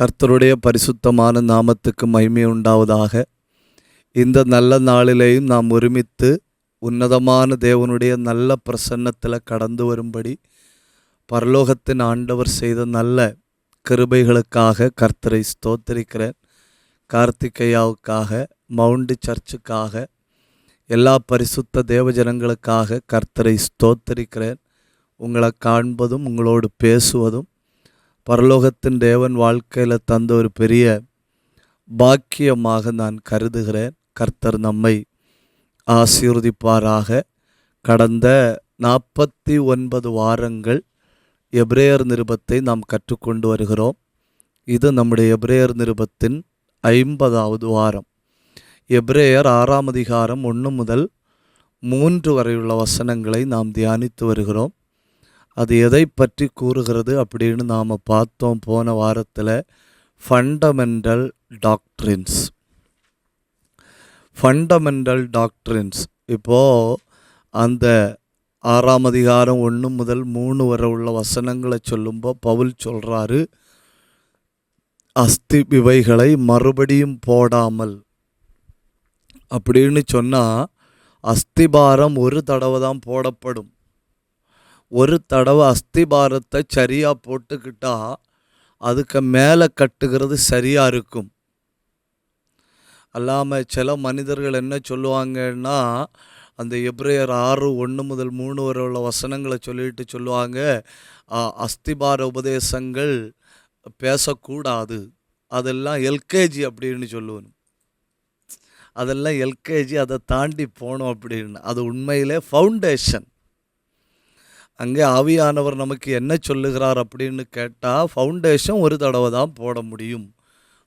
கர்த்தருடைய பரிசுத்தமான நாமத்துக்கு மகிமை உண்டாவதாக. இந்த நல்ல நாளிலேயும் நாம் ஒருமித்து உன்னதமான தேவனுடைய நல்ல பிரசன்னத்தில் கடந்து வரும்படி பரலோகத்தின் ஆண்டவர் செய்த நல்ல கிருபைகளுக்காக கர்த்தரை ஸ்தோத்திரிக்கிறேன். கார்த்திகையாவுக்காக, மவுண்ட் சர்ச்சுக்காக, எல்லா பரிசுத்த தேவஜனங்களுக்காக கர்த்தரை ஸ்தோத்திரிக்கிறேன். உங்களை காண்பதும் உங்களோடு பேசுவதும் பரலோகத்தின் தேவன் வாழ்க்கையில் தந்த ஒரு பெரிய பாக்கியமாக நான் கருதுகிறேன். கர்த்தர் நம்மை ஆசீர்வதிப்பாராக. கடந்த 49 வாரங்கள் எபிரேயர் நிருபத்தை நாம் கற்றுக்கொண்டு வருகிறோம். இது நம்முடைய எபிரேயர் நிருபத்தின் 50வது வாரம். எபிரேயர் 6ஆம் அதிகாரம் 1 முதல் 3 வரையுள்ள வசனங்களை நாம் தியானித்து வருகிறோம். அது எதை பற்றி கூறுகிறது அப்படின்னு நாம் பார்த்தோம் போன வாரத்தில். Fundamental doctrines. இப்போது அந்த 6ஆம் அதிகாரம் 1 முதல் 3 வரை உள்ள வசனங்களை சொல்லும்போது பவுல் சொல்கிறாரு, அஸ்தி இவைகளை மறுபடியும் போடாமல் அப்படின்னு சொன்னால், அஸ்திபாரம் ஒரு தடவை தான் போடப்படும். ஒரு தடவை அஸ்திபாரத்தை சரியாக போட்டுக்கிட்டா அதுக்கு மேலே கட்டுகிறது சரியாக இருக்கும். அல்லாமல் சில மனிதர்கள் என்ன சொல்லுவாங்கன்னா, அந்த எபிரேயர் 6:1 முதல் 3 வரை உள்ள வசனங்களை சொல்லிட்டு சொல்லுவாங்க, அஸ்திபார உபதேசங்கள் பேசக்கூடாது, அதெல்லாம் எல்கேஜி அப்படின்னு சொல்லுவேன். அதெல்லாம் எல்கேஜி, அதை தாண்டி போனோம் அப்படின்னு. அது உண்மையிலே ஃபவுண்டேஷன். அங்கே ஆவியானவர் நமக்கு என்ன சொல்லுகிறார் அப்படின்னு கேட்டால், ஃபவுண்டேஷன் ஒரு தடவை தான் போட முடியும்,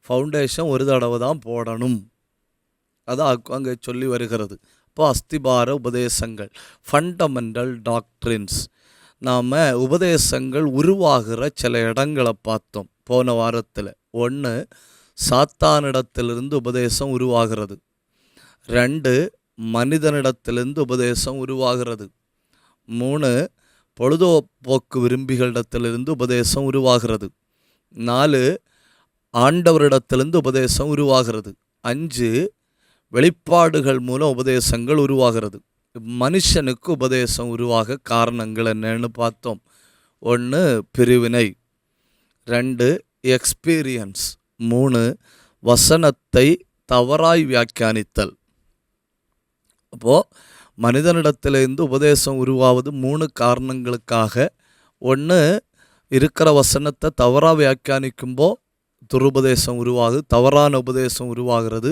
ஃபவுண்டேஷன் ஒரு தடவை தான் போடணும். அதான் அங்கே சொல்லி வருகிறது. இப்போ அஸ்திபார உபதேசங்கள், ஃபண்டமெண்டல் டாக்ட்ரின்ஸ். நாம் உபதேசங்கள் உருவாகிற சில இடங்களை பார்த்தோம் போன வாரத்தில். 1, சாத்தானிடத்திலிருந்து உபதேசம் உருவாகிறது. 2, மனிதனிடத்திலிருந்து உபதேசம் உருவாகிறது. 3, பொழுதுபோக்கு விரும்பிகளிடத்திலிருந்து உபதேசம் உருவாகிறது. 4, ஆண்டவரிடத்திலிருந்து உபதேசம் உருவாகிறது. 5, வெளிப்பாடுகள் மூலம் உபதேசங்கள் உருவாகிறது. மனுஷனுக்கு உபதேசம் உருவாக காரணங்கள் என்னன்னு பார்த்தோம். 1, பிரிவினை. 2, எக்ஸ்பீரியன்ஸ். 3, வசனத்தை தவறாய் வியாக்கியானித்தல். அப்போது மனிதனிடத்திலிருந்து உபதேசம் உருவாவது 3 காரணங்களுக்காக. 1, இருக்கிற வசனத்தை தவறாக வியாக்கியானிக்கும்போ துருபதேசம் உருவாகுது, தவறான உபதேசம் உருவாகிறது.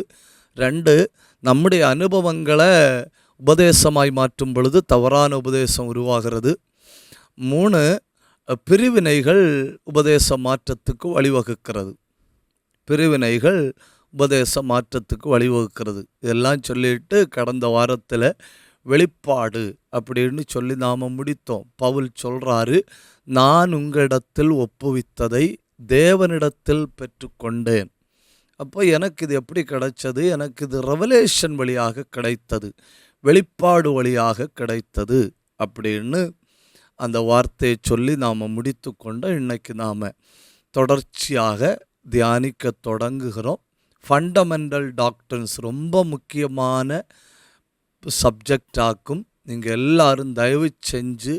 2, நம்முடைய அனுபவங்களை உபதேசமாய் மாற்றும் பொழுது தவறான உபதேசம் உருவாகிறது. 3, பிரிவினைகள் உபதேச மாற்றத்துக்கு வழிவகுக்கிறது. பிரிவினைகள் உபதேச மாற்றத்துக்கு வழிவகுக்கிறது. இதெல்லாம் சொல்லிட்டு கடந்த வாரத்தில் வெளிப்பாடு அப்படின்னு சொல்லி நாம் முடித்தோம். பவுல் சொல்கிறாரு, நான் உங்களிடத்தில் ஒப்புவித்ததை தேவனிடத்தில் பெற்றுக்கொண்டேன். அப்போ எனக்கு இது எப்படி கிடைச்சது? எனக்கு இது ரெவலேஷன் வழியாக கிடைத்தது, வெளிப்பாடு வழியாக கிடைத்தது அப்படின்னு அந்த வார்த்தையை சொல்லி நாம் முடித்து கொண்டோம். இன்றைக்கி நாம் தொடர்ச்சியாக தியானிக்க தொடங்குகிறோம். ஃபண்டமெண்டல் டாக்ட்ரின்ஸ் ரொம்ப முக்கியமான சப்ஜெக்டாக்கும். நீங்கள் எல்லாரும் தயவு செஞ்சு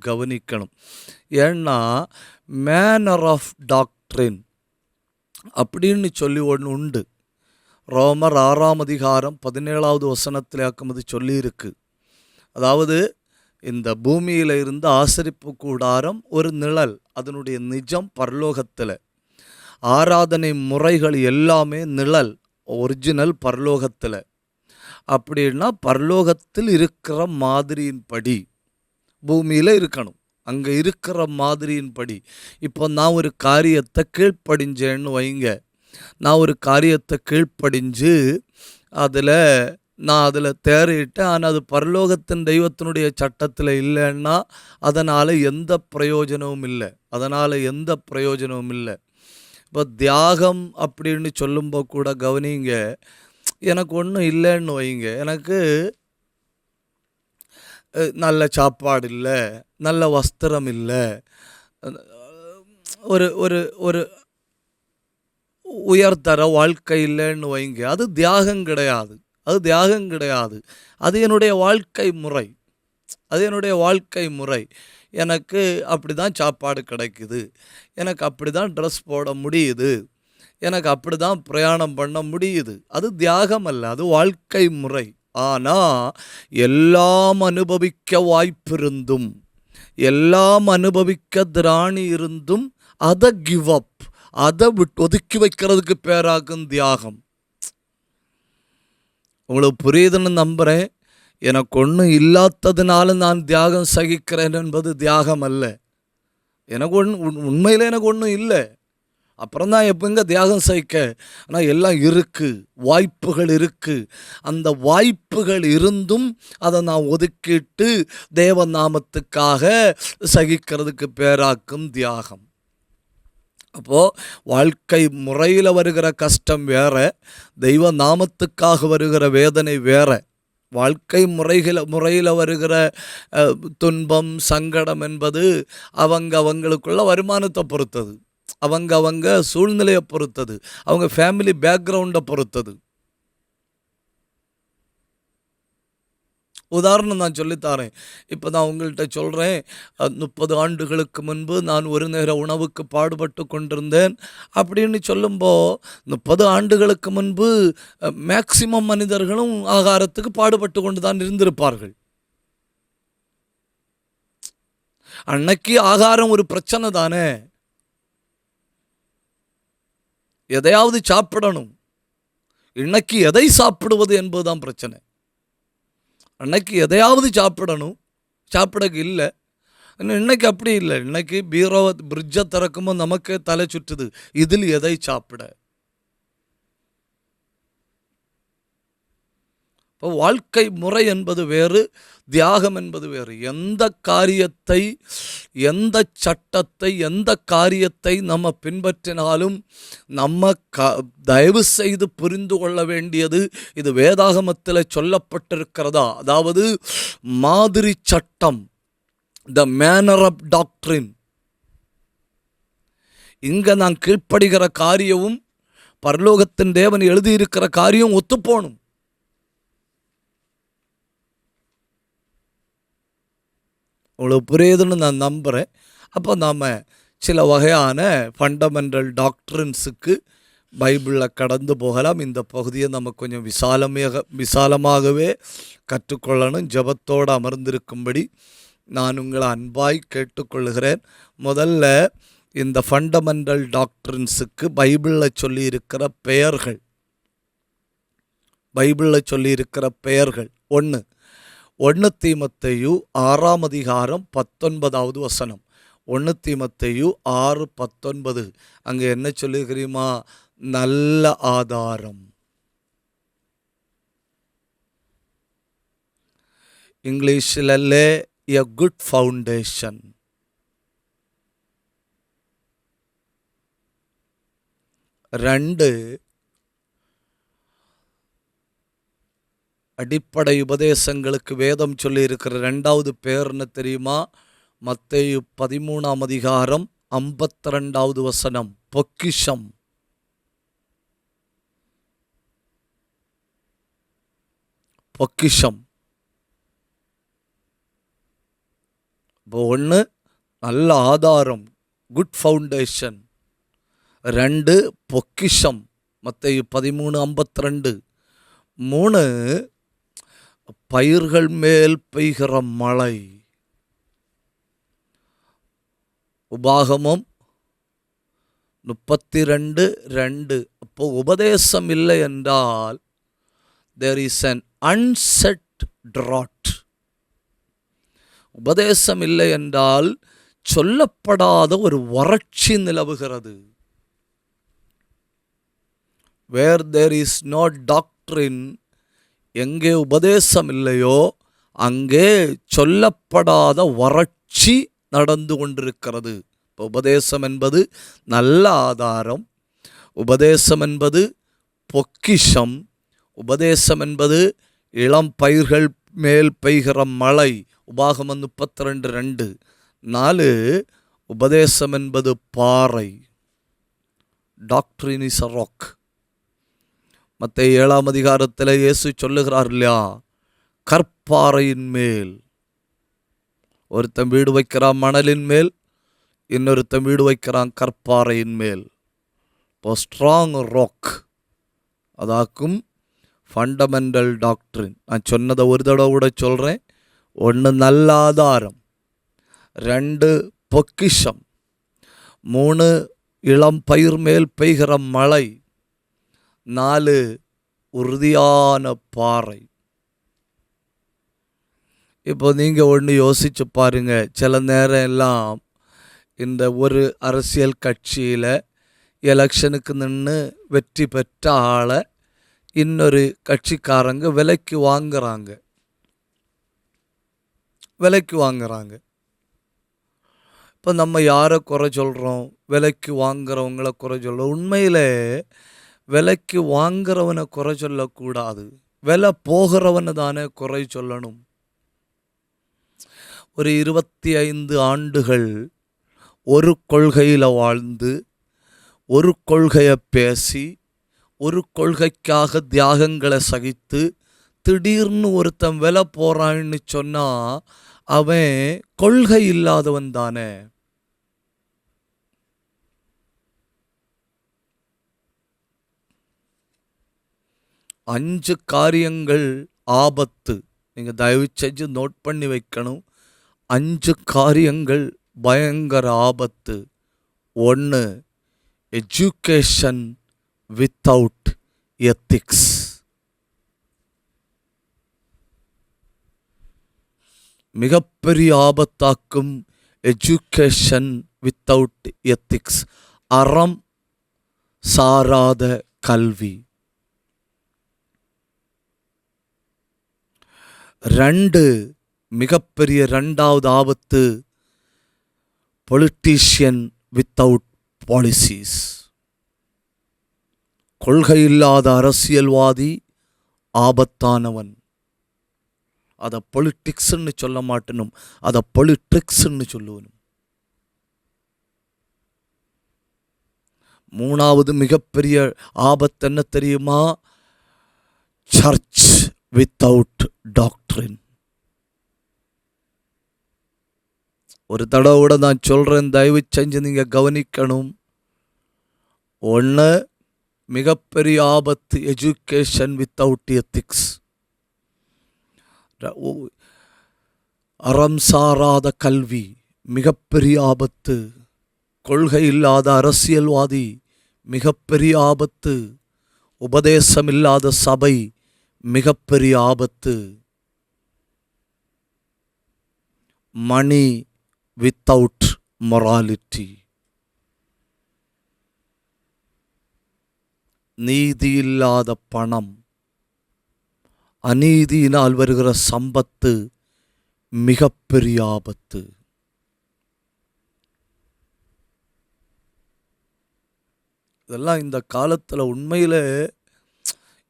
கவனிக்கணும். ஏன்னா மேனர் ஆஃப் டாக்ட்ரின் அப்படின்னு சொல்லி ஒன்று உண்டு. ரோமர் 6ஆம் அதிகாரம் 17வது வசனத்தில் ஆக்கும்போது சொல்லியிருக்கு. அதாவது இந்த பூமியில் இருந்து ஆசரிப்பு கூடாரம் ஒரு நிழல், அதனுடைய நிஜம் பரலோகத்தில். ஆராதனை முறைகள் எல்லாமே நிழல், ஒரிஜினல் பரலோகத்தில். அப்படின்னா பரலோகத்தில் இருக்கிற மாதிரியின்படி பூமியில் இருக்கணும், அங்கே இருக்கிற மாதிரியின்படி. இப்போ நான் ஒரு காரியத்தை கீழ்ப்படிஞ்சேன்னு வைங்க, நான் ஒரு காரியத்தை கீழ்ப்படிஞ்சு நான் அதில் தேறிட்டேன், ஆனால் அது பரலோகத்தின் தெய்வத்தினுடைய சட்டத்தில் இல்லைன்னா அதனால் எந்த பிரயோஜனமும் இல்லை. இப்போ தியாகம் அப்படின்னு சொல்லும்போது கூட கவனிங்க, எனக்கு ஒன்றும் இல்லைன்னு வைங்க, எனக்கு நல்ல சாப்பாடு இல்லை, நல்ல வஸ்திரம் இல்லை, ஒரு ஒரு ஒரு உயர்தர வாழ்க்கை இல்லைன்னு வைங்க, அது தியாகம் கிடையாது. அது தியாகம் கிடையாது. அது என்னுடைய வாழ்க்கை முறை. அது என்னுடைய வாழ்க்கை முறை. எனக்கு அப்படி தான் சாப்பாடு கிடைக்குது, எனக்கு அப்படி தான் ட்ரெஸ் போட முடியுது, எனக்கு அப்படி தான் பிரயாணம் பண்ண முடியுது. அது தியாகம் அல்ல, அது வாழ்க்கை முறை. ஆனால் எல்லாம் அனுபவிக்க வாய்ப்பிருந்தும், எல்லாம் அனுபவிக்க திராணி இருந்தும் அதை கிவ் அப், அதை ஒதுக்கி வைக்கிறதுக்கு பேராகும் தியாகம். உங்களுக்கு புரியுதுன்னு நம்புகிறேன். எனக்கு ஒன்றும் இல்லாததுனால நான் தியாகம் சகிக்கிறேன் என்பது தியாகம் அல்ல. எனக்கு உண்மையில் எனக்கு ஒன்றும் இல்லை, அப்புறம் தான் எப்போங்க தியாகம் சகிக்க. ஆனால் எல்லாம் இருக்குது, வாய்ப்புகள் இருக்குது. அந்த வாய்ப்புகள் இருந்தும் அதை நான் ஒதுக்கிட்டு தேவ நாமத்துக்காக சகிக்கிறதுக்கு பேராக்கும் தியாகம். அப்போது வாழ்க்கை முறையில் வருகிற கஷ்டம் வேற, தெய்வ நாமத்துக்காக வருகிற வேதனை வேற. வாழ்க்கை முறையில் வருகிற துன்பம் சங்கடம் என்பது அவங்களுக்குள்ள வருமானத்தை பொறுத்தது, அவங்க சூழ்நிலையை பொறுத்தது, அவங்க ஃபேமிலி பேக்ரவுண்டை பொறுத்தது. உதாரணம் நான் சொல்லித்தாரேன். இப்போ நான் உங்கள்கிட்ட சொல்கிறேன், 30 ஆண்டுகளுக்கு முன்பு நான் ஒரு நேர உணவுக்கு பாடுபட்டு கொண்டிருந்தேன் அப்படின்னு சொல்லும்போது, 30 ஆண்டுகளுக்கு முன்பு மேக்சிமம் மனிதர்களும் ஆகாரத்துக்கு பாடுபட்டு கொண்டு தான் இருந்திருப்பார்கள். அன்னைக்கு ஆகாரம் ஒரு பிரச்சனை தானே, எதையாவது சாப்பிடணும். இன்னைக்கு எதை சாப்பிடுவது என்பதுதான் பிரச்சனை. அன்னைக்கு எதையாவது சாப்பிடணும், சாப்பிடக்கு இல்லை. இன்னைக்கு அப்படி இல்லை. இன்னைக்கு பீரோவை பிரிட்ஜை திறக்கும்போது நமக்கு தலை சுற்றுது, இதில் எதை சாப்பிட. இப்போ வாழ்க்கை முறை என்பது வேறு, தியாகம் என்பது வேறு. எந்த காரியத்தை, எந்த சட்டத்தை, எந்த காரியத்தை நம்ம பின்பற்றினாலும் நம்ம தயவு செய்து புரிந்து கொள்ள வேண்டியது, இது வேதாகமத்தில் சொல்லப்பட்டிருக்கிறதா, அதாவது மாதிரி சட்டம், த மேனர் ஆஃப் டாக்ட்ரின். இங்கே நான் கீழ்ப்படுகிற காரியமும் பரலோகத்தின் தேவன் எழுதியிருக்கிற காரியம் ஒத்துப்போணும். உங்களுக்கு புரியுதுன்னு நான் நம்புகிறேன். அப்போ நாம் சில வகையான ஃபண்டமெண்டல் டாக்ட்ரின்ஸுக்கு பைபிளில் கடந்து போகலாம். இந்த பகுதியை நம்ம கொஞ்சம் விசாலமாகவே கற்றுக்கொள்ளணும். ஜெபத்தோடு அமர்ந்திருக்கும்படி நான் உங்களை அன்பாய் கேட்டுக்கொள்கிறேன். முதல்ல இந்த ஃபண்டமெண்டல் டாக்ட்ரின்ஸுக்கு பைபிளில் சொல்லியிருக்கிற பெயர்கள், பைபிளில் சொல்லியிருக்கிற பெயர்கள். 1 தீமோத்தேயு 6ஆம் அதிகாரம் 19வது வசனம். 1 தீமோத்தேயு 6:19. அங்கே என்ன சொல்லுகிறீமா? நல்ல ஆதாரம். இங்கிலீஷில் லே எ குட் ஃபவுண்டேஷன். ரெண்டு, அடிப்படை உபதேசங்களுக்கு வேதம் சொல்லி இருக்கிற 2வது பேர் என்ன தெரியுமா? மத்தேயு 13ஆம் அதிகாரம் 52வது வசனம், பொக்கிஷம். பொக்கிஷம். இப்போ 1 நல்ல ஆதாரம், குட் ஃபவுண்டேஷன். 2 பொக்கிஷம், மத்தேயு 13:52. 3 பயிர்கள் மேல் பெய்கிற மழை. உபாகமம் 32:2. அப்போ உபதேசம் இல்லை என்றால் there is an unset drought. உபதேசம் இல்லை என்றால் சொல்லப்படாத ஒரு வறட்சி நிலவுகிறது. where there is no doctrine, எங்கே உபதேசம் இல்லையோ அங்கே சொல்லப்படாத வறட்சி நடந்து கொண்டிருக்கிறது. இப்போ உபதேசம் என்பது நல்ல ஆதாரம், உபதேசம் என்பது பொக்கிஷம், உபதேசம் என்பது இளம் பயிர்கள் மேல் பெய்கிற மழை. உபாகமம் 32:2. 4 உபதேசம் என்பது பாறை. Doctrine is a rock. மத்தேயு 7ஆம் அதிகாரத்தில் இயேசு சொல்லுகிறார் இல்லையா, கற்பாறையின் மேல். ஒருத்தன் வீடு வைக்கிறான் மணலின் மேல், இன்னொருத்தன் வீடு வைக்கிறான் கற்பாறையின் மேல். இப்போ ஸ்ட்ராங் ராக் அதாக்கும் ஃபண்டமெண்டல் டாக்ட்ரின். நான் சொன்னதை ஒரு தடவை கூட சொல்கிறேன். 1 நல்ல ஆதாரம், 2 பொக்கிஷம், 3 இளம் பயிர் மேல் பெய்கிற மழை, 4 உறுதியான பாறை. இப்போ நீங்கள் ஒன்று யோசிச்சு பாருங்க. சில நேரம் எல்லாம் இந்த ஒரு அரசியல் கட்சியில் எலெக்ஷனுக்கு நின்று வெற்றி பெற்ற ஆளை இன்னொரு கட்சிக்காரங்க விலைக்கு வாங்குறாங்க. இப்போ நம்ம யாரை குறை சொல்கிறோம்? விலைக்கு வாங்குறவங்கள குறை சொல்கிறோம். உண்மையில் விலைக்கு வாங்குறவனை குறை சொல்லக்கூடாது, விலை போகிறவனை தானே குறை சொல்லணும். ஒரு 25 ஆண்டுகள் ஒரு கொள்கையில் வாழ்ந்து, ஒரு கொள்கையை பேசி, ஒரு கொள்கைக்காக தியாகங்களை சகித்து, திடீர்னு ஒருத்தன் விலை போகிறான்னு சொன்னால் அவன் கொள்கை இல்லாதவன் தானே. அஞ்சு காரியங்கள் ஆபத்து. நீங்கள் தயவு செஞ்சு நோட் பண்ணி வைக்கணும். 5 காரியங்கள் பயங்கர ஆபத்து. 1, எஜுகேஷன் வித்தவுட் எத்திக்ஸ். மிகப்பெரிய ஆபத்தாக்கும் எஜுகேஷன் வித்தவுட் எத்திக்ஸ். அறம் சாராத கல்வி. 2, மிகப்பெரிய 2வது ஆபத்து, பொலிட்டீஷியன் வித்தவுட் பாலிசிஸ். கொள்கை இல்லாத அரசியல்வாதி ஆபத்தானவன். அதை பொலிட்டிக்ஸ்ன்னு சொல்ல மாட்டணும், அதை பொலிட்ரிக்ஸ்ன்னு சொல்லுவனும். 3வது மிகப்பெரிய ஆபத்து என்ன தெரியுமா? Church without doctrine. ஒரு தடவை நான் சொல்கிறேன், தயவு செஞ்சு நீங்கள் கவனிக்கணும். 1, மிகப்பெரிய ஆபத்து எஜுகேஷன் வித்தவுட் எத்திக்ஸ். அறம் சாராத கல்வி மிகப்பெரிய ஆபத்து. கொள்கை இல்லாத அரசியல்வாதி மிகப்பெரிய ஆபத்து. உபதேசம் இல்லாத சபை மிகப்பெரிய ஆபத்து. மணி வித்தவுட் மொராலிட்டி. நீதி இல்லாத பணம், அநீதியினால் வருகிற சம்பத்து மிகப்பெரிய ஆபத்து. இதெல்லாம் இந்த காலத்தில் உண்மையில்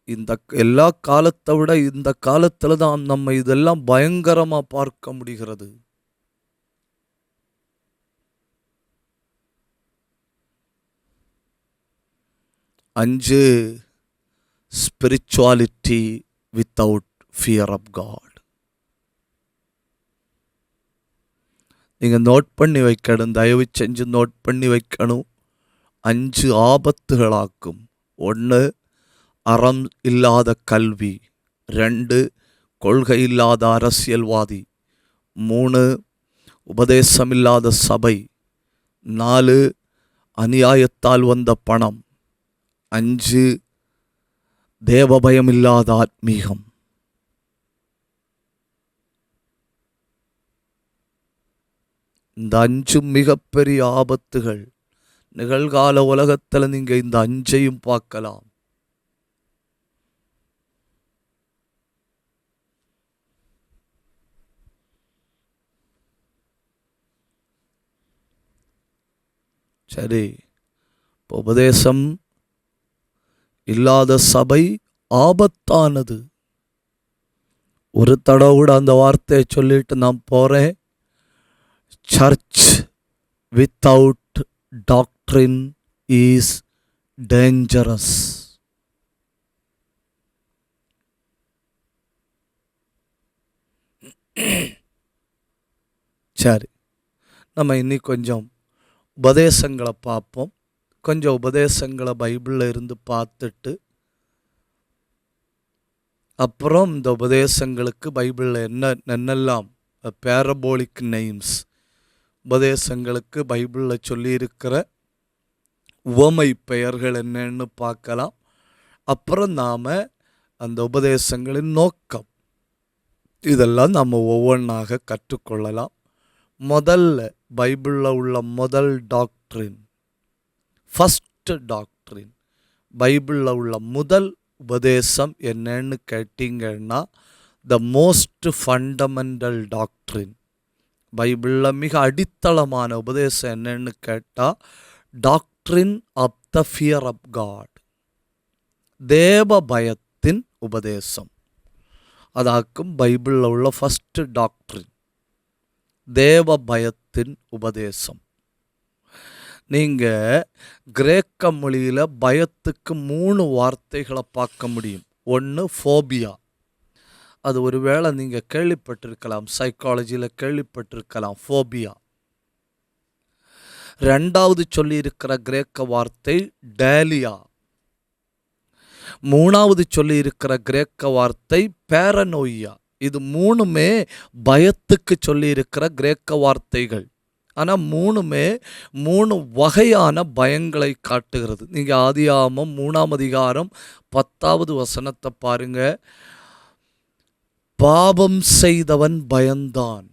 இந்த எல்லா காலத்தை விட இந்த காலத்தில் தான் நம்ம இதெல்லாம் பயங்கரமாக பார்க்க முடிகிறது. அஞ்சு, spirituality without fear of God. நீங்கள் நோட் பண்ணி வைக்கணும், தயவு செஞ்சு நோட் பண்ணி வைக்கணும். 5 ஆபத்துகளாக்கும். 1, அறம் இல்லாத கல்வி. 2, கொள்கை இல்லாத அரசியல்வாதி. 3, உபதேசம் இல்லாத சபை. 4, அநியாயத்தால் வந்த பணம். 5, தேவபயம் இல்லாத ஆத்மீகம். இந்த 5 மிகப்பெரிய ஆபத்துகள். நிகழ்கால உலகத்தில் நீங்கள் இந்த 5ஐயும் பார்க்கலாம். சரி, உபதேசம் இல்லாத சபை ஆபத்தானது. ஒரு தடவை கூட அந்த வார்த்தையை சொல்லிட்டு நான் போகிறேன். Church without doctrine is dangerous. சரி, நம்ம இன்னி கொஞ்சம் உபதேசங்களை பார்ப்போம். கொஞ்சம் உபதேசங்களை பைபிளில் இருந்து பார்த்துட்டு அப்புறம் இந்த உபதேசங்களுக்கு பைபிளில் என்னெல்லாம் பேரபோலிக் நெய்ம்ஸ், உபதேசங்களுக்கு பைபிளில் சொல்லியிருக்கிற உவமை பெயர்கள் என்னன்னு பார்க்கலாம். அப்புறம் நாம் அந்த உபதேசங்களின் நோக்கம் இதெல்லாம் நம்ம ஒவ்வொன்றாக கற்றுக்கொள்ளலாம். முதல்ல பைபிளில் உள்ள முதல் டாக்ட்ரின், ஃபஸ்ட்டு டாக்ட்ரின், பைபிளில் உள்ள முதல் உபதேசம் என்னன்னு கேட்டிங்கன்னா த மோஸ்ட் ஃபண்டமெண்டல் டாக்ட்ரின், பைபிளில் மிக அடித்தளமான உபதேசம் என்னன்னு கேட்டால் doctrine of the fear of God, தேவ பயத்தின் உபதேசம். அதாக்கும் பைபிளில் உள்ள ஃபஸ்ட்டு டாக்ட்ரின் தேவ பயத்தின் உபதேசம். நீங்கள் கிரேக்க மொழியில் பயத்துக்கு 3 வார்த்தைகளை பார்க்க முடியும். ஒன்று ஃபோபியா, அது ஒரு வேளை நீங்கள் கேள்விப்பட்டிருக்கலாம், சைக்காலஜியில் கேள்விப்பட்டிருக்கலாம் ஃபோபியா. ரெண்டாவது சொல்லியிருக்கிற கிரேக்க வார்த்தை டேலியா. மூணாவது சொல்லியிருக்கிற கிரேக்க வார்த்தை பேரனோய்யா. இது 3மே பயத்துக்கு சொல்லியிருக்கிற கிரேக்க வார்த்தைகள். ஆனால் 3மே 3 வகையான பயங்களை காட்டுகிறது. நீங்கள் ஆதியாகமம் 3ஆம் அதிகாரம் 10வது வசனத்தை பாருங்க. பாவம் செய்தவன் பயந்தான்.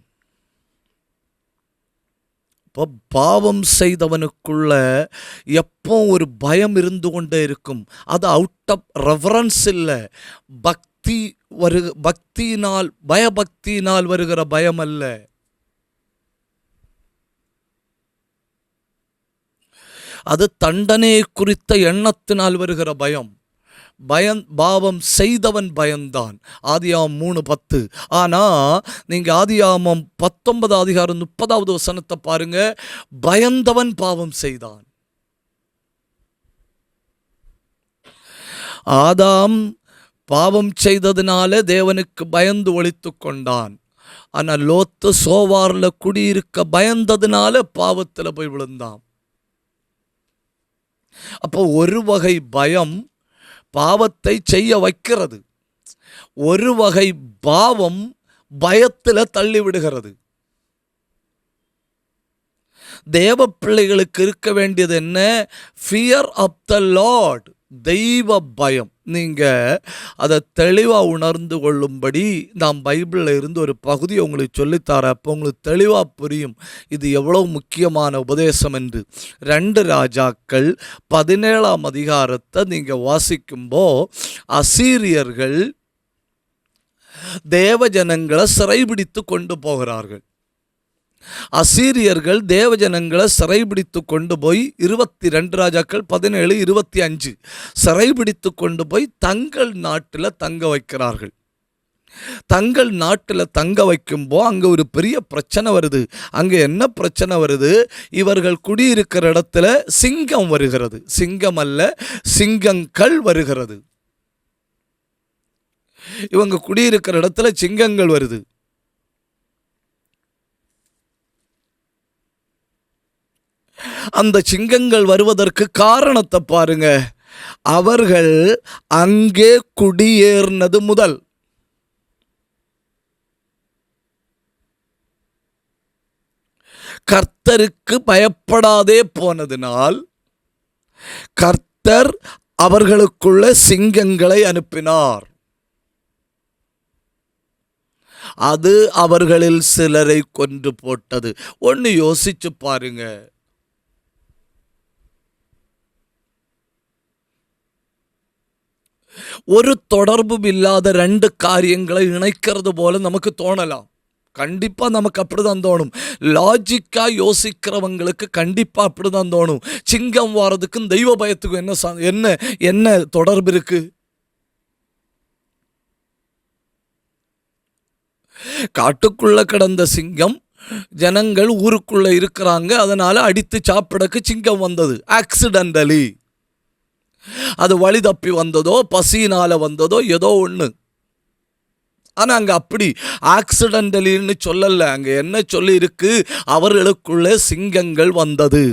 இப்போ பாவம் செய்தவனுக்குள்ள எப்போ ஒரு பயம் இருந்து கொண்டே இருக்கும். அது அவுட் ஆஃப் ரெஃபரன்ஸ் இல்லை, பக்தியினால் பயபக்தியினால் வருகிற பயம் அல்ல. அது தண்டனை குறித்த எண்ணத்தினால் வருகிற பயம். பாவம் செய்தவன் பயந்தான். ஆதியாகமம் 3:10. ஆனால் நீங்கள் ஆதியாகமம் 19 அதிகாரம் 30வது வசனத்தை பாருங்க. பயந்தவன் பாவம் செய்தான். ஆதாம் பாவம் செய்ததினால தேவனுக்கு பயந்து ஒளித்து கொண்டான். ஆனால் லோத்து சோவாரில் குடியிருக்க பயந்ததுனால பாவத்தில் போய் விழுந்தான். அப்போ ஒரு வகை பயம் பாவத்தை செய்ய வைக்கிறது, ஒரு வகை பாவம் பயத்தில் தள்ளிவிடுகிறது. தேவ பிள்ளைகளுக்கு இருக்க வேண்டியது என்ன? ஃபியர் ஆஃப் த லார்ட், தெய்வ பயம். நீங்கள் அதை தெளிவாக உணர்ந்து கொள்ளும்படி நான் பைபிளில் இருந்து ஒரு பகுதியை உங்களுக்கு சொல்லித்தரேன். அப்போ உங்களுக்கு தெளிவாக புரியும் இது எவ்வளவு முக்கியமான உபதேசம் என்று. 2 ராஜாக்கள் 17ஆம் அதிகாரத்தை நீங்கள் வாசிக்கும்போ அசீரியர்கள் தேவ ஜனங்களை சிறைபிடித்து கொண்டு போகிறார்கள். அசீரியர்கள் தேவஜனங்களை சிறைபிடித்து கொண்டு போய் 22 ராஜாக்கள் 17:25 சிறைபிடித்து கொண்டு போய் தங்கள் நாட்டில் தங்க வைக்கிறார்கள். தங்கள் நாட்டில் தங்க வைக்கும்போ அங்கே ஒரு பெரிய பிரச்சனை வருது. அங்கே என்ன பிரச்சனை வருது? இவர்கள் குடியிருக்கிற இடத்துல சிங்கம் வருகிறது. சிங்கம் அல்ல, சிங்கங்கள் வருகிறது. இவங்க குடியிருக்கிற இடத்துல சிங்கங்கள் வருது. அந்த சிங்கங்கள் வருவதற்கு காரணத்தை பாருங்க. அவர்கள் அங்கே குடியேறினது முதல். கர்த்தருக்கு பயப்படாதே போனதினால் கர்த்தர் அவர்களுக்குள்ள சிங்கங்களை அனுப்பினார். அது அவர்களில் சிலரை கொன்று போட்டது. ஒன்று யோசிச்சு பாருங்க. ஒரு தொடர்பும் இல்லாத 2 காரியங்களை இணைக்கிறது போல நமக்கு தோணலாம். கண்டிப்பாக நமக்கு அப்படிதான் தோணும். லாஜிக்காக யோசிக்கிறவங்களுக்கு கண்டிப்பாக அப்படிதான் தோணும். சிங்கம் வாரதுக்கும் தெய்வ பயத்துக்கும் என்ன தொடர்பு இருக்கு? காட்டுக்குள்ள கிடந்த சிங்கம் ஜனங்கள் ஊருக்குள்ளே இருக்கிறாங்க, அதனால் அடித்து சாப்பிடக்கு சிங்கம் வந்தது. ஆக்சிடென்டலி அது வழி தப்பி வந்ததோ பசியினால் வந்ததோ ஏதோ ஒன்று. ஆனால் அங்கே அப்படி ஆக்சிடென்டலின்னு சொல்லலை. அங்கே என்ன சொல்லி இருக்கு? அவர்களுக்குள்ளே சிங்கங்கள் வந்தது.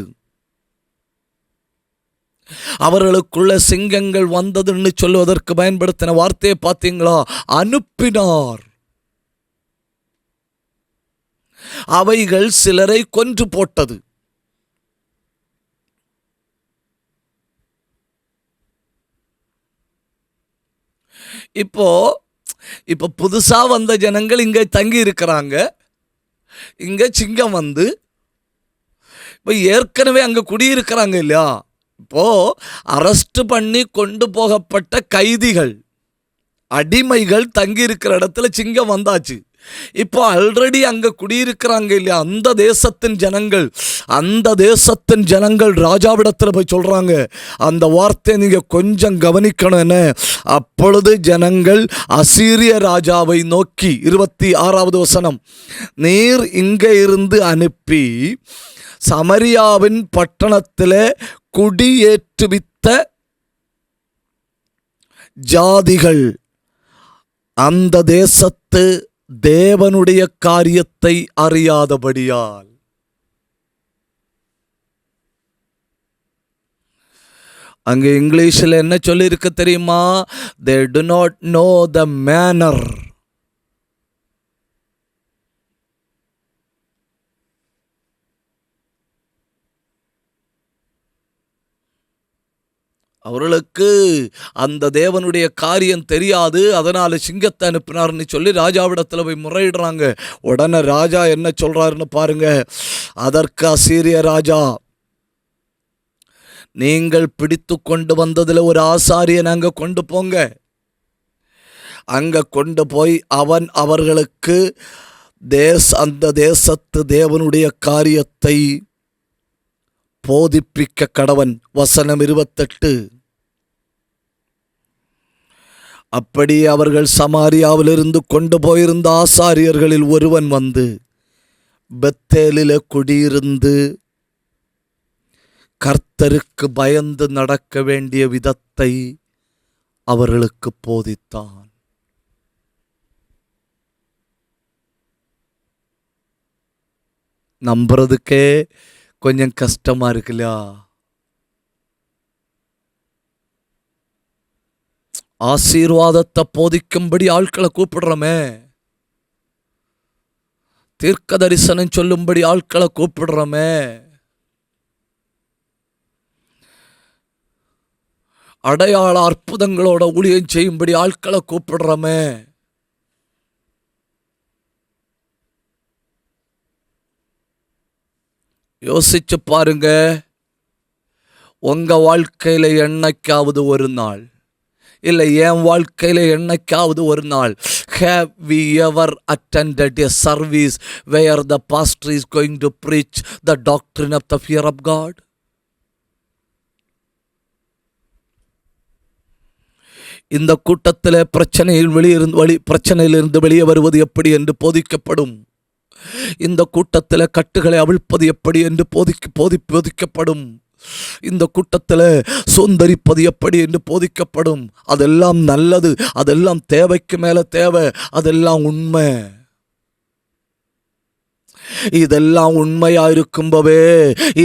அவர்களுக்குள்ள சிங்கங்கள் வந்ததுன்னு சொல்வதற்கு பயன்படுத்தின வார்த்தையை பார்த்தீங்களா? அனுப்பினார். அவைகள் சிலரை கொன்று போட்டது. இப்போ புதுசா வந்த ஜனங்கள் இங்க தங்கி இருக்கிறாங்க. இங்க சிங்கம் வந்து இப்போ ஏற்கனவே அங்க குடியிருக்கிறாங்க இல்லையா? இப்போ அரெஸ்ட் பண்ணி கொண்டு போகப்பட்ட கைதிகள், அடிமைகள் தங்கி இருக்கிற இடத்துல சிங்கம் வந்தாச்சு. இப்போ ஆல்ரெடி அங்க குடியிருக்கிறாங்க இல்லையா? அந்த தேசத்தின் ஜனங்கள் ராஜாவிடத்தில் போய் சொல்றாங்க. அந்த வார்த்தையை நீங்க கொஞ்சம் கவனிக்கணும். என்ன? அப்பொழுது ஜனங்கள் அசீரிய ராஜாவை நோக்கி, 26வது வசனம், நீர் இங்கே இருந்து அனுப்பி சமரியாவின் பட்டணத்தில் குடியேற்றுவித்த ஜாதிகள் அந்த தேசத்து தேவனுடைய காரியத்தை அறியாதபடியால். அங்கே இங்கிலீஷில் என்ன சொல்லியிருக்கு தெரியுமா? They do not know the manner. அவர்களுக்கு அந்த தேவனுடைய காரியம் தெரியாது, அதனால் சிங்கத்தை அனுப்பினார்னு சொல்லி ராஜாவிடத்தில் போய் முறையிடுறாங்க. உடனே ராஜா என்ன சொல்றாருன்னு பாருங்க. அதற்கு அசீரிய ராஜா, நீங்கள் பிடித்து கொண்டு வந்ததில் ஒரு ஆசாரியன் அங்கே கொண்டு போங்க. அங்கே கொண்டு போய் அவன் அவர்களுக்கு அந்த தேசத்து தேவனுடைய காரியத்தை போதிப்பிக்க கடவன். வசனம் 28. அப்படி அவர்கள் சமாரியாவிலிருந்து கொண்டு போயிருந்த ஆசாரியர்களில் ஒருவன் வந்து பெத்தேலிலே குடியிருந்து கர்த்தருக்கு பயந்து நடக்க வேண்டிய விதத்தை அவர்களுக்கு போதித்தான். நம்புறதுக்கே கொஞ்சம் கஷ்டமா இருக்குல்ல? ஆசீர்வாதத்தை போதிக்கும்படி ஆட்களை கூப்பிடுறோமே, தீர்க்க தரிசனம் சொல்லும்படி ஆட்களை கூப்பிடுறோமே, அடையாள அற்புதங்களோட ஊழியம் செய்யும்படி ஆட்களை கூப்பிடுறோமே, யோசிச்சு பாருங்க. உங்க வாழ்க்கையில என்னைக்காவது ஒரு நாள், இல்லை என் வாழ்க்கையில என்னைக்காவது ஒரு நாள், have we ever attended a service where the pastor is going to preach the doctrine of the fear of God? இந்த கூட்டத்தில் பிரச்சனையிலிருந்து வெளியே வருவது எப்படி என்று போதிக்கப்படும். இந்த கூட்டத்தில் கட்டுகளை அவிழ்ப்பது எப்படி என்று போதிக்கப்படும். இந்த கூட்டத்தில் சுந்தரிப்பது எப்படி என்று போதிக்கப்படும். அதெல்லாம் நல்லது, அதெல்லாம் தேவைக்கு மேல தேவை, அதெல்லாம் உண்மை. இதெல்லாம் உண்மையாயிருக்கும்பவே,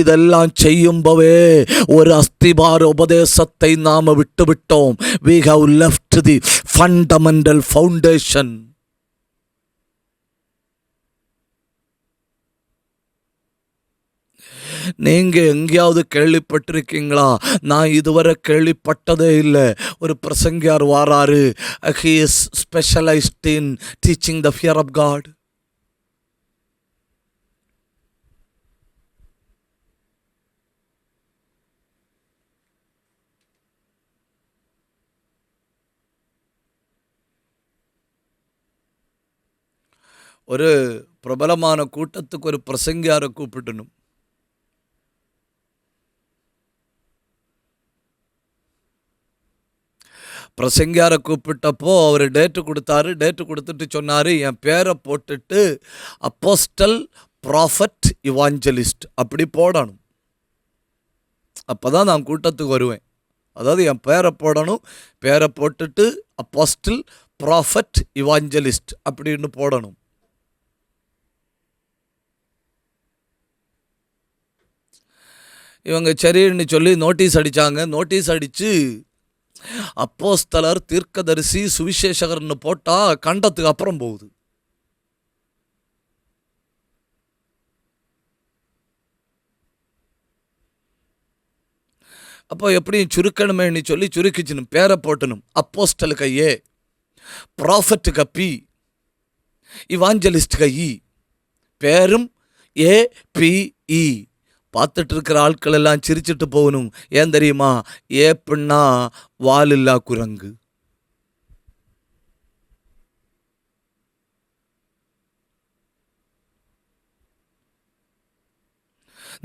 இதெல்லாம் செய்யும்பவே ஒரு அஸ்திபார உபதேசத்தை நாம விட்டுவிட்டோம். We have left the fundamental foundation. நீங்க எங்கேயாவது கேள்விப்பட்டிருக்கீங்களா? நான் இதுவரை கேள்விப்பட்டதே இல்லை. ஒரு பிரசங்கியார் வாராரு. He is specialized in teaching the fear of God. ஒரு பிரபலமான கூட்டத்துக்கு ஒரு பிரசங்கியாரை கூப்பிட்டணும். பிரசங்கியாரை கூப்பிட்டப்போ அவர் டேட்டு கொடுத்தாரு. டேட்டு கொடுத்துட்டு சொன்னார், என் பேரை போட்டுட்டு அப்போஸ்டல் ப்ராஃபட் இவாஞ்சலிஸ்ட் அப்படி போடணும். அப்போ தான் நான் கூட்டத்துக்கு வருவேன். அதாவது என் பேரை போடணும், பேரை போட்டுட்டு அப்போஸ்டில், ப்ராஃபட், இவாஞ்சலிஸ்ட் அப்படின்னு போடணும். இவங்க சரின்னு சொல்லி நோட்டீஸ் அடித்தாங்க. நோட்டீஸ் அடித்து அப்போஸ்தலர், தீர்க்கதரிசி, சுவிசேஷகர்னு போட்டால் கண்டத்துக்கு அப்புறம் போகுது. அப்போ எப்படியும் சுருக்கணுமேன்னு சொல்லி சுருக்கிச்சணும், பேரை போட்டணும். அப்போஸ்டலுக்கு ஏ, ப்ராஃபட்டுக்கு பி, இவாஞ்சலிஸ்டுக்கு இ, பேரும் ஏபிஇ. பார்த்துட்டு இருக்கிற ஆட்கள் எல்லாம் சிரிச்சிட்டு போகணும். ஏன் தெரியுமா? ஏப்புன்னா வாலில்லா குரங்கு.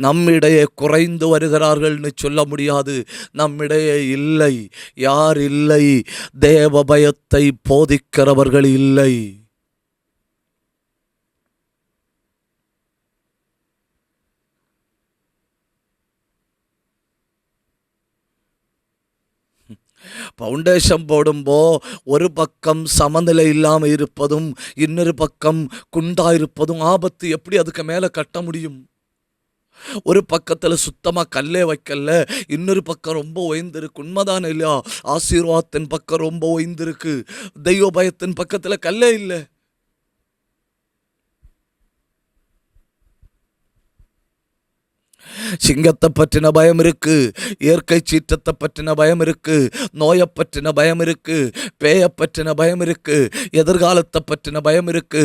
நம்மிடையே குறைந்து வருகிறார்கள்னு சொல்ல முடியாது. நம்மிடையே இல்லை. யார் இல்லை? தேவ பயத்தை போதிக்கிறவர்கள் இல்லை. ஃபவுண்டேஷன் போடும்போ ஒரு பக்கம் சமநிலை இல்லாமல் இருப்பதும் இன்னொரு பக்கம் குண்டாயிருப்பதும் ஆபத்து. எப்படி அதுக்கு மேலே கட்ட முடியும்? ஒரு பக்கத்தில் சுத்தமாக கல்லே வைக்கல, இன்னொரு பக்கம் ரொம்ப ஓய்ந்திருக்கு. உண்மைதானே இல்லையா? ஆசீர்வாதத்தின் பக்கம் ரொம்ப ஓய்ந்திருக்கு, தெய்வ பயத்தின் பக்கத்தில் கல்லே இல்லை. சிங்கத்தை பற்றின பயம் இருக்கு, இயற்கை சீற்றத்தை பற்றின பயம் இருக்கு, நோயை பற்றின பயம் இருக்கு, பேயை பற்றின பயம் இருக்கு, எதிர்காலத்தை பற்றின பயம் இருக்கு.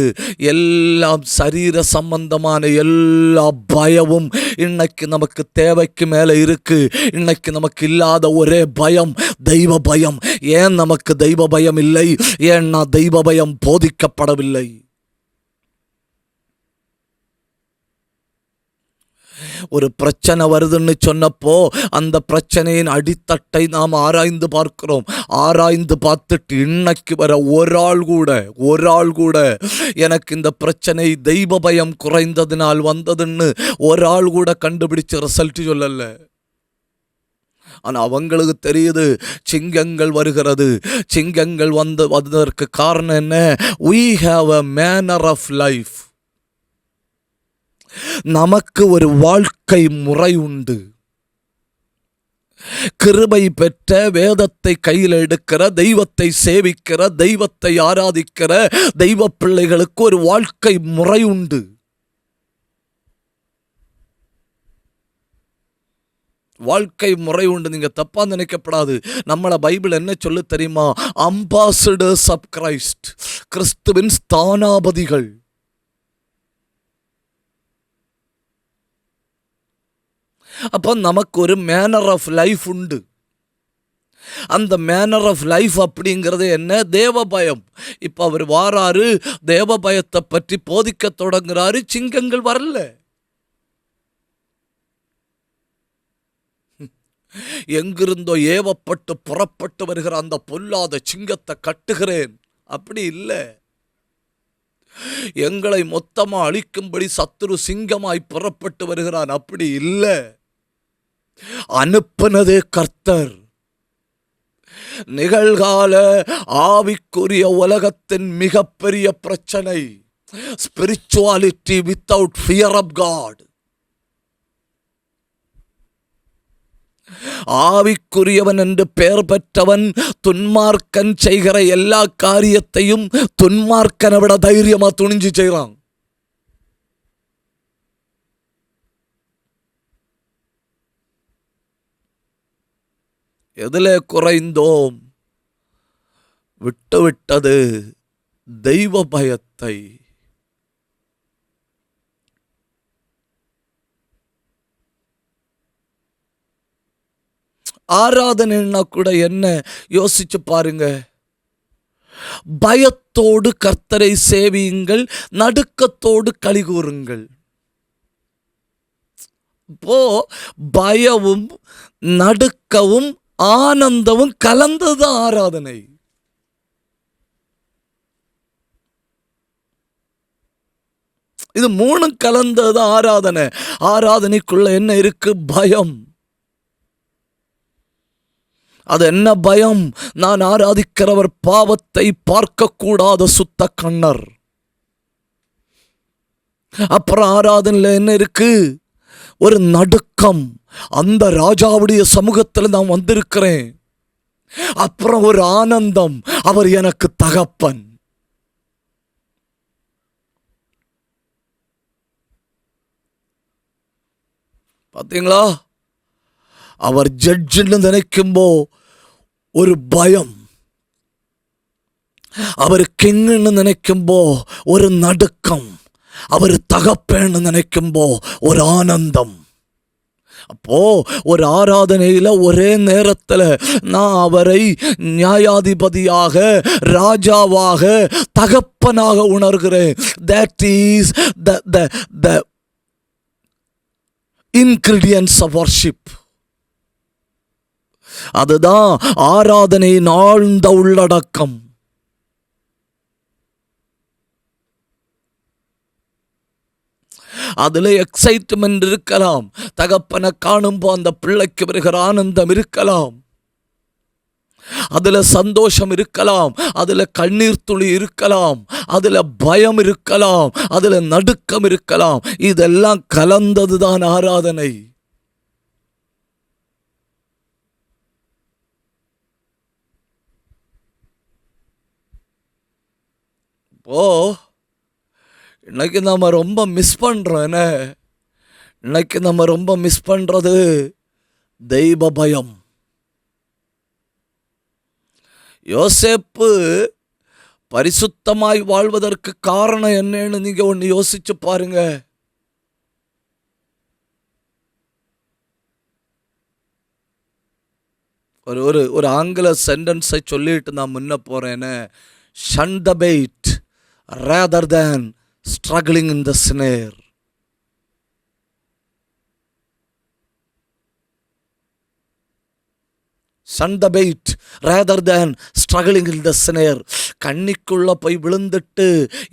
எல்லாம் சரீர சம்பந்தமான எல்லா பயமும் இன்னைக்கு நமக்கு தேவைக்கு மேலே இருக்கு. இன்னைக்கு நமக்கு இல்லாத ஒரே பயம் தெய்வ பயம். ஏன் நமக்கு தெய்வ பயம் இல்லை? ஏன்னா தெய்வ பயம் போதிக்கப்படவில்லை. ஒரு பிரச்சனை வருதுன்னு சொன்னப்போ அந்த பிரச்சனையின் அடித்தட்டை நாம் ஆராய்ந்து பார்க்கிறோம். ஆராய்ந்து பார்த்துட்டு இன்னைக்கு வர ஒரு ஆள் கூட எனக்கு இந்த பிரச்சனை தெய்வ பயம் குறைந்ததினால் வந்ததுன்னு ஒரு ஆள் கூட கண்டுபிடிச்ச ரிசல்ட் சொல்லல. ஆனால் அவங்களுக்கு தெரியுது சிங்கங்கள் வருகிறது. சிங்கங்கள் வந்ததற்கு காரணம் என்ன? we have a manner of life. நமக்கு ஒரு வாழ்க்கை முறை உண்டு. கிருபை பெற்ற, வேதத்தை கையில் எடுக்கிற, தெய்வத்தை சேவிக்கிற, தெய்வத்தை ஆராதிக்கிற தெய்வ பிள்ளைகளுக்கு ஒரு வாழ்க்கை முறை உண்டு. வாழ்க்கை முறை உண்டு. நீங்க தப்பா நினைக்கப்படாது. நம்மள பைபிள் என்ன சொல்லு தெரியுமா? அம்பாசடர்ஸ் ஆஃப் கிரைஸ்ட், கிறிஸ்துவின் ஸ்தானாபதிகள். அப்போ நமக்கு ஒரு மேனர் ஆஃப் லைஃப் உண்டு. அந்த மேனர் ஆஃப் லைஃப் அப்படிங்கிறது என்ன? தேவ பயம். இப்போ அவர் வாராரு, தேவ பயத்தை பற்றி போதிக்க தொடங்குறாரு. சிங்கங்கள் வரல. எங்கிருந்தோ ஏவப்பட்டு புறப்பட்டு வருகிற அந்த பொல்லாத சிங்கத்தை கட்டுகிறேன் அப்படி இல்லை. எங்களை மொத்தமா அழிக்கும்படி சத்துரு சிங்கமாய் புறப்பட்டு வருகிறான் அப்படி இல்லை. அனுப்பினதே கர்த்தர். நிகழ்கால ஆவிக்குரிய உலகத்தின் மிகப்பெரிய பிரச்சனை spirituality without fear of God. ஆவிக்குரியவன் என்று பெயர் பெற்றவன் துன்மார்க்கன் செய்கிற எல்லா காரியத்தையும் துன்மார்க்கனை விட தைரியமா துணிஞ்சு செய்கிறான். எதிலே குறைந்தோம்? விட்டுவிட்டது தெய்வ பயத்தை. ஆராதனைன்னா கூட என்ன யோசிச்சு பாருங்க. பயத்தோடு கர்த்தரை சேவியுங்கள், நடுக்கத்தோடு களி கூறுங்கள். இப்போ பயமும் நடுக்கவும் ஆனந்தமும் கலந்தது ஆராதனை. இது மூணும் கலந்தது ஆராதனை. ஆராதனைக்குள்ள என்ன இருக்கு? பயம். அது என்ன பயம்? நான் ஆராதிக்கிறவர் பாவத்தை பார்க்கக்கூடாத சுத்த கண்ணர். அப்புறம் ஆராதனையில் என்ன இருக்கு? ஒரு நடுக்கம். அந்த ராஜாவுடைய சமூகத்தில் நான் வந்திருக்கிறேன். அப்புறம் ஒரு ஆனந்தம், அவர் எனக்கு தகப்பன். பார்த்தீங்களா? அவர் ஜட்ஜுன்னு நினைக்கும்போ ஒரு பயம், அவர் கிங்குன்னு நினைக்கும்போ ஒரு நடுக்கம், அவர் தகப்பேன்னு நினைக்கும்போ ஒரு ஆனந்தம். அப்போ ஒரு ஆராதனையில ஒரே நேரத்தில் நான் அவரை நியாயாதிபதியாக, ராஜாவாக, தகப்பனாக உணர்கிறேன். That is the ingredients of worship. அதுதான் ஆராதனையின் ஆழ்ந்த உள்ளடக்கம். அதுல எக்ஸைட்மெண்ட் இருக்கலாம், தகப்பனை காணும்போ அந்த பிள்ளைக்கு வருகிற ஆனந்தம் இருக்கலாம், அதுல சந்தோஷம் இருக்கலாம், அதுல கண்ணீர் துளி இருக்கலாம், அதுல பயம் இருக்கலாம், அதுல நடுக்கம் இருக்கலாம். இதெல்லாம் கலந்ததுதான் ஆராதனை. இப்போ இன்னைக்கு நம்ம ரொம்ப மிஸ் பண்ணுறோம். என்ன இன்னைக்கு நம்ம ரொம்ப மிஸ் பண்ணுறது? தெய்வ பயம். யோசேப்பு பரிசுத்தமாய் வாழ்வதற்கு காரணம் என்னன்னு நீங்க ஒன்று யோசிச்சு பாருங்க. ஒரு ஆங்கில சென்டென்ஸை சொல்லிட்டு நான் முன்ன போறேன்னு, shun the bait rather than struggling in the snare. Shun the bait rather than struggling in the snare. கண்ணிக்குள்ள போய் விழுந்துட்டு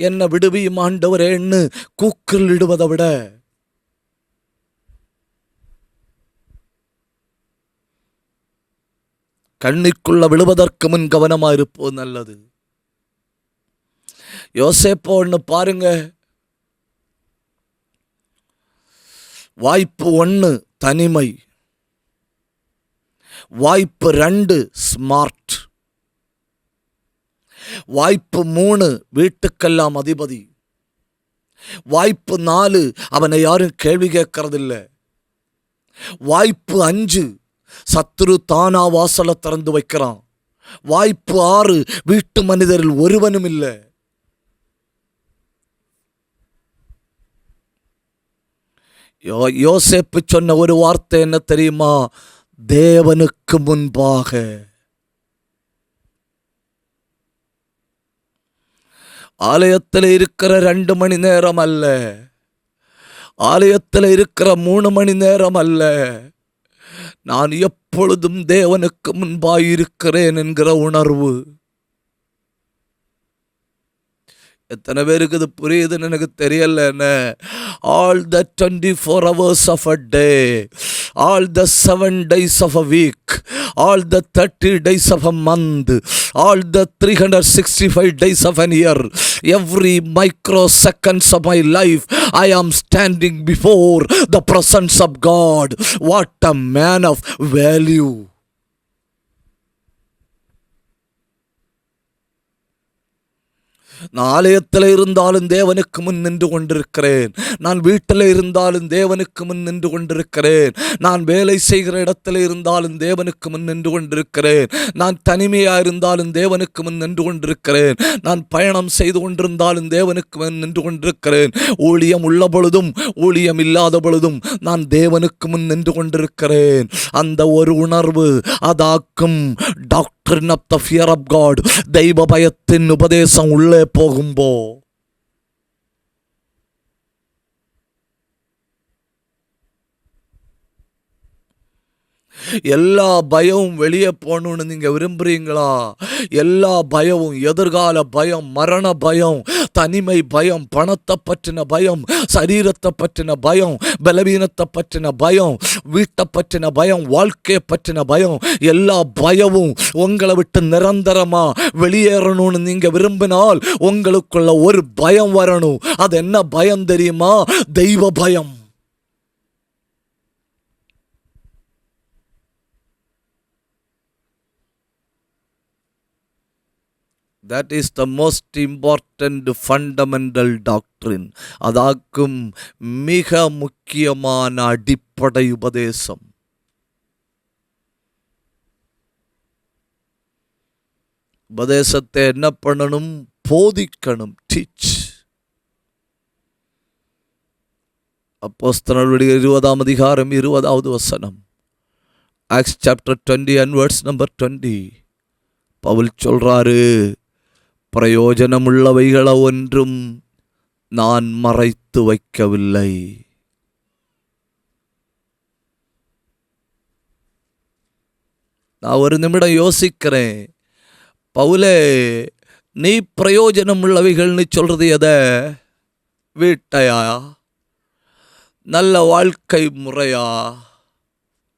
என்ன விடுவியும் ஆண்டவரேன்னு கூக்குரல் இடுவதை விட கண்ணிக்குள்ள விழுவதற்கு முன் கவனமா இருப்போம் நல்லது. யோசேப்பு ஒன்று பாருங்க. வாய்ப்பு 1 தனிமை, வாய்ப்பு 2 ஸ்மார்ட், வாய்ப்பு 3 வீட்டுக்கெல்லாம் அதிபதி, வாய்ப்பு 4 அவனை யாரும் கேள்வி கேட்கறதில்லை, வாய்ப்பு 5 சத்துரு தானா வாசலை திறந்து வைக்கிறான், வாய்ப்பு 6 வீட்டு மனிதரில் ஒருவனும் இல்லை. யோசேப்பு சொன்ன ஒரு வார்த்தை என்ன தெரியுமா? தேவனுக்கு முன்பாக. ஆலயத்தில் இருக்கிற 2 மணி நேரம் அல்ல, ஆலயத்தில் இருக்கிற 3 மணி நேரம் அல்ல, நான் எப்பொழுதும் தேவனுக்கு முன்பாய் இருக்கிறேன் என்கிற உணர்வு. எத்தனை பேருக்கு இது புரியுதுன்னு எனக்கு தெரியல. All the 24 hours of a day, all the 7 days of a week, all the 30 days of a month, all the 365 days of an year, every microseconds of my life, I am standing before the presence of God. What a man of value. நான் ஆலயத்தில் இருந்தாலும் தேவனுக்கு முன் நின்று கொண்டிருக்கிறேன், நான் வீட்டில் இருந்தாலும் தேவனுக்கு முன் நின்று கொண்டிருக்கிறேன், நான் வேலை செய்கிற இடத்துல இருந்தாலும் தேவனுக்கு முன் நின்று கொண்டிருக்கிறேன், நான் தனிமையாக இருந்தாலும் தேவனுக்கு முன் நின்று கொண்டிருக்கிறேன், நான் பயணம் செய்து கொண்டிருந்தாலும் தேவனுக்கு முன் நின்று கொண்டிருக்கிறேன், ஊழியம் உள்ள பொழுதும் ஊழியம் இல்லாத பொழுதும் நான் தேவனுக்கு முன் நின்று கொண்டிருக்கிறேன். அந்த ஒரு உணர்வு அதாக்கும் doctrine of the fear of God, தெய்வ பயத்தின் உபதேசம் உள்ளே போகும்போ எல்லா பயமும் வெளியே போகணும்னு நீங்க விரும்புறீங்களா? எல்லா பயமும், எதிர்கால பயம், மரண பயம், தனிமை பயம், பணத்தை பற்றின பயம், சரீரத்தை பற்றின பயம், பலவீனத்தை பற்றின பயம், வீட்டை பற்றின பயம், வாழ்க்கையை பற்றின பயம், எல்லா பயமும் உங்களை விட்டு நிரந்தரமா வெளியேறணும்னு நீங்க விரும்பினால் உங்களுக்குள்ள ஒரு பயம் வரணும். அது என்ன பயம் தெரியுமா? தெய்வ பயம். That is the most important fundamental doctrine. அதாக்கும் மிக முக்கியமான அடிப்படை உபதேசம். உபதேசத்தை என்ன பண்ணணும்? போதிக்கணும். டீச். அப்போஸ்தலர்களுடைய 20ஆம் அதிகாரம் 20வது வசனம். Acts chapter 20 and verse number 20. Pavul சொல்றாரு, பிரயோஜனமுள்ளவைகளை ஒன்றும் நான் மறைத்து வைக்கவில்லை. நான் ஒரு நிமிடம் யோசிக்கிறேன். பவுலே, நீ பிரயோஜனம் உள்ளவைகள்னு சொல்றது எதை? வீட்டையா? நல்ல வாழ்க்கை முறையா?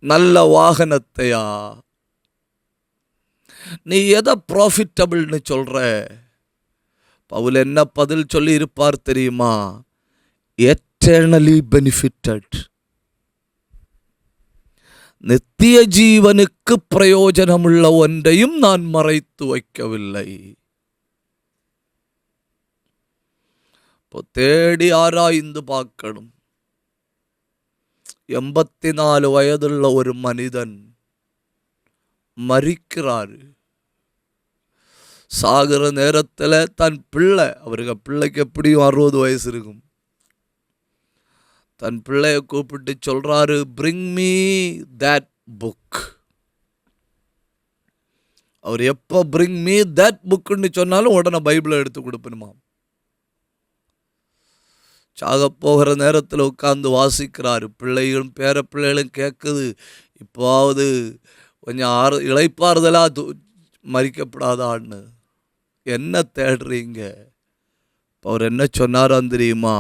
நல்ல வாகனத்தையா? நீ எதை ப்ராஃபிட்டபிள்னு சொல்ற? பவுல் என்ன பதில் சொல்லி இருப்பார் தெரியுமா? எட்டர்னலி பெனிஃபிட்டட், நித்திய ஜீவனுக்கு பிரயோஜனமுள்ள ஒன்றையும் நான் மறைத்து வைக்கவில்லை. இப்போ தேடி ஆராய்ந்து பார்க்கணும். 84 வயதுள்ள ஒரு மனிதன் மரிக்கிறாரு. சாகிற நேரத்தில் தன் பிள்ளை, பிள்ளைக்கு எப்படியும் 60 வயசு இருக்கும், தன் பிள்ளைய கூப்பிட்டு சொல்றாரு, bring me that book. அவர் எப்போ bring me that bookன்னு சொன்னாலும் உடனே பைபிளை எடுத்து கொடுப்பணுமா. சாக போகிற நேரத்தில் உட்கார்ந்து வாசிக்கிறாரு. பிள்ளைகளும் பேர பிள்ளைகளும் கேட்குது, இப்போவாவது கொஞ்சம் இளைப்பாறுதலாக மறிக்கப்படாதான்னு. என்ன தேடுறீங்க? அவர் என்ன சொன்னாரான் தெரியுமா?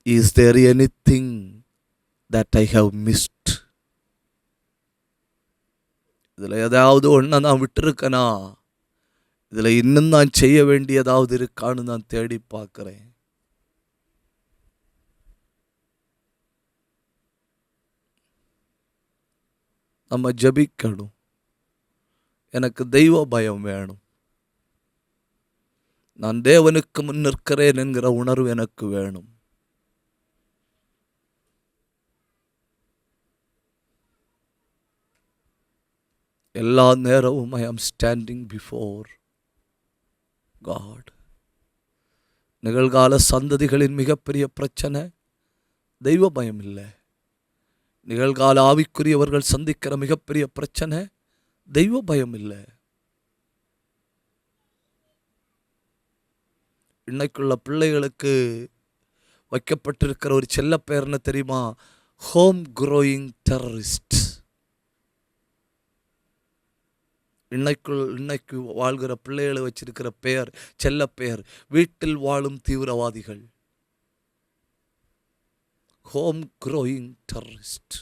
Is there anything that I have missed? இதில் ஏதாவது ஒன்று நான் விட்டுருக்கனா? இதில் இன்னும் நான் செய்ய வேண்டியதாவது இருக்கான்னு நான் தேடி பார்க்குறேன். நம்ம ஜபிக்கணும். எனக்கு தெய்வ பயம் வேணும். நான் தேவனுக்கு முன் நிற்கிறேன் என்கிற உணர்வு எனக்கு வேணும். எல்லா நேரமும் I am standing before God. நிகழ்கால சந்ததிகளின் மிகப்பெரிய பிரச்சனை தெய்வ பயம் இல்லை. நிகழ்கால ஆவிக்குரியவர்கள் சந்திக்கிற மிகப்பெரிய பிரச்சனை தெய்வ பயம் இல்லை. இன்னைக்குள்ள பிள்ளைகளுக்கு வைக்கப்பட்டிருக்கிற ஒரு செல்ல பெயர் என்ன தெரியுமா? Home growing terrorist. இன்னைக்கு வாழ்கிற பிள்ளைகளை வச்சிருக்கிற பெயர், செல்ல பெயர், வீட்டில் வாழும் தீவிரவாதிகள். Home growing terrorist.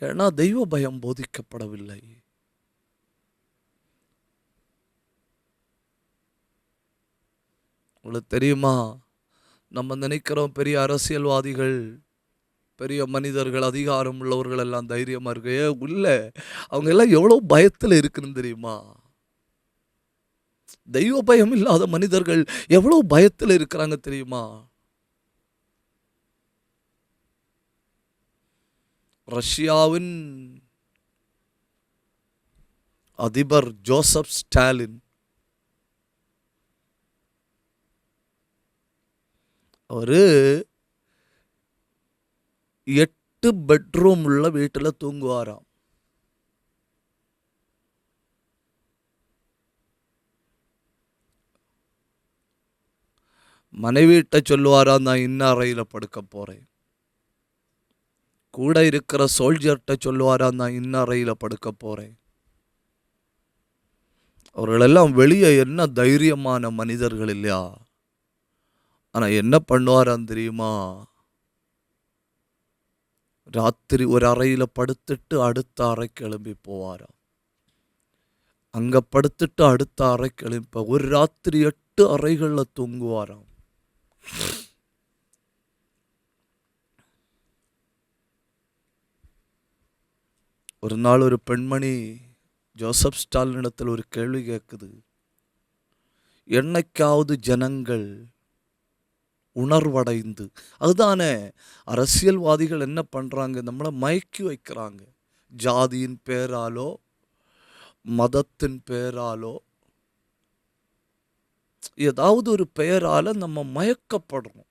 ஏன்னா தெய்வ பயம் போதிக்கப்படவில்லை. உங்களுக்கு தெரியுமா, நம்ம நினைக்கிறோம் பெரிய அரசியல்வாதிகள், பெரிய மனிதர்கள், அதிகாரம் உள்ளவர்கள் எல்லாம் தைரியமாக இருக்கு. இல்லை, அவங்க எல்லாம் எவ்வளோ பயத்தில் இருக்குன்னு தெரியுமா? தெய்வ பயம் இல்லாத மனிதர்கள் எவ்வளோ பயத்தில் இருக்கிறாங்க தெரியுமா? ரஷ்யாவின் அதிபர் ஜோசப் ஸ்டாலின் ஒரு 8 பெட்ரூம் உள்ள வீட்டில் தூங்குவாராம். மனைவிட்ட சொல்லுவாரா, நான் இன்ன அறையில் படுக்க போறேன். கூட இருக்கிற சோல்ஜர்கிட்ட சொல்லுவாரா, நான் இன்ன அறையில் படுக்க போறேன். அவர்களெல்லாம் வெளியே என்ன தைரியமான மனிதர்கள் இல்லையா? ஆனால் என்ன பண்ணுவாராம் தெரியுமா? ராத்திரி ஒரு அறையில் படுத்துட்டு அடுத்த அறை கிளம்பி போவாராம். அங்கே படுத்துட்டு அடுத்த அறை கிளம்பி ஒரு ராத்திரி 8 அறைகளில் தூங்குவாராம். ஒரு நாள் ஒரு பெண்மணி ஜோசப் ஸ்டாலினிடத்தில் ஒரு கேள்வி கேட்குது. என்னைக்காவது ஜனங்கள் உணர்வடைந்து, அதுதானே அரசியல்வாதிகள் என்ன பண்ணுறாங்க, நம்மளை மயக்கி வைக்கிறாங்க. ஜாதியின் பேராலோ மதத்தின் பேராலோ ஏதாவது ஒரு பெயரால் நம்ம மயக்கப்படுறோம்.